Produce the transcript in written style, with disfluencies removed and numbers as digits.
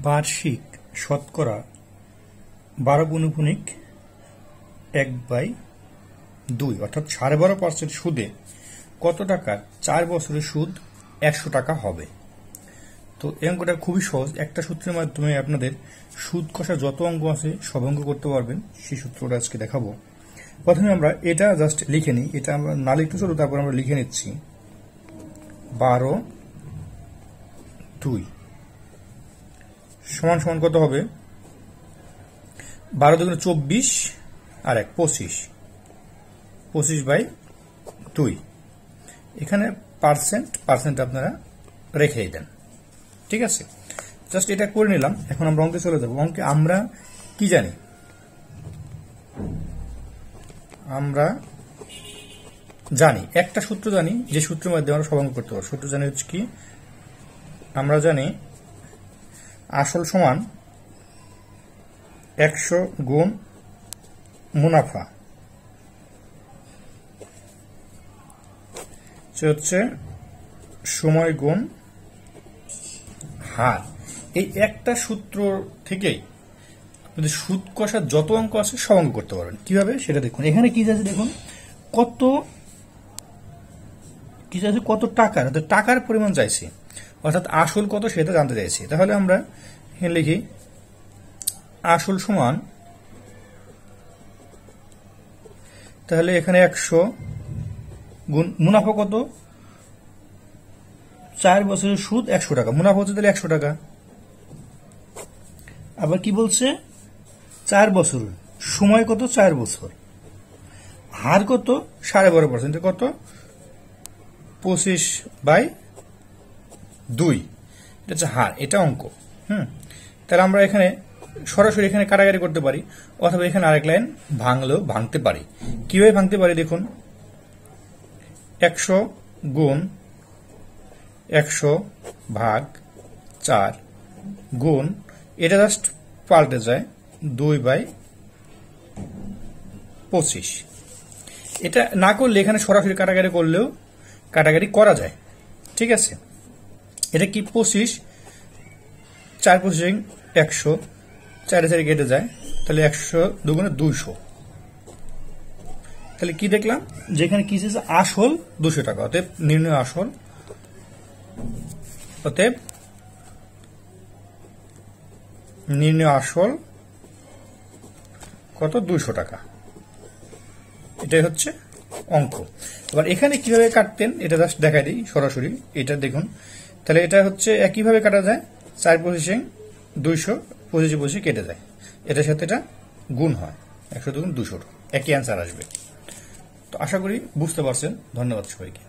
বার্ষিক শতকরা 12.1/2 অর্থাৎ 12.5% সুদে কত টাকার 4 বছরের সুদ 100 টাকা হবে। তো এই অঙ্কটা খুবই সহজ, একটা সূত্রের মাধ্যমে আপনাদের সুদ কষা যত অঙ্ক আছে সব অঙ্ক করতে পারবেন। সেই সূত্রটা আজকে দেখাবো। প্রথমে আমরা এটা জাস্ট লিখে নিই, এটা আমরা না লিখতে চলো, তারপর আমরা লিখে নিচ্ছি 12/2 সমান সমান কত হবে? 12 দুগুণে 24 আর 1 25, 25/2। এখানে পার্সেন্ট আপনারা রেখেই দেন, ঠিক আছে? জাস্ট এটা করে নিলাম। এখন আমরা অঙ্কে চলে যাবো। অঙ্কে আমরা কি জানি? আমরা জানি একটা সূত্র জানি, যে সূত্রের মাধ্যমে আমরা সব অঙ্ক করতে পারবো। সূত্র জানি হচ্ছে কি, আমরা জানি আসল সমান 100 গুণ মুনাফা, হচ্ছে সময় গুণ হার। এই একটা সূত্র থেকেই যদি সুদ কষার যত অঙ্ক আছে সব অঙ্ক করতে পারবেন। কিভাবে সেটা দেখুন। এখানে কি আছে দেখুন, কত টাকার, টাকার পরিমাণ চাইছি, অর্থাৎ আসল কত সেটা জানতে চাইছি। তাহলে আমরা এখানে লিখি আসল সমান, তাহলে এখানে 100 গুণ মুনাফা কত, 4 বছরের সুদ 100 টাকা, মুনাফা হচ্ছে তাহলে 100 টাকা। আবার কি বলছে, 4 বছর, সময় কত, 4 বছর, হার কত, 12.5%, কত, 25/2। এটা হচ্ছে হার, এটা অঙ্ক। তাহলে আমরা এখানে সরাসরি এখানে কাটাকাটি করতে পারি, অথবা এখানে আরেক লাইন ভাঙলেও ভাঙতে পারি। কিভাবে ভাঙতে পারি দেখুন, 100 গুণ 100/4 গুণ, এটা জাস্ট পাল্টে যায় 2/25। এটা না করলে এখানে সরাসরি কাটাকাটি করলেও কাটাকাটি করা যায়, ঠিক আছে? এটা কি 25, 4 25 100, 4 4 কেটে যায়, তাহলে 100 দুগুণে 200। তাহলে কি দেখলাম, যেখানে কি আছে আসল 200 টাকা, অতএব নির্ণয় আসল, অতএব নির্ণয় আসল কত, 200 টাকা। এটাই হচ্ছে অঙ্ক। এবার এখানে কিভাবে কাটতেন এটা জাস্ট দেখাই দিই সরাসরি। এটা দেখুন, তাহলে এটা হচ্ছে একইভাবে কাটা যায়, 4 25 200, 25 25 কেটে যায়, এটার সাথে এটা গুণ হয়, 100 দুগুণ 200, একই অ্যান্সার আসবে। তো আশা করি বুঝতে পারছেন। ধন্যবাদ সবাইকে।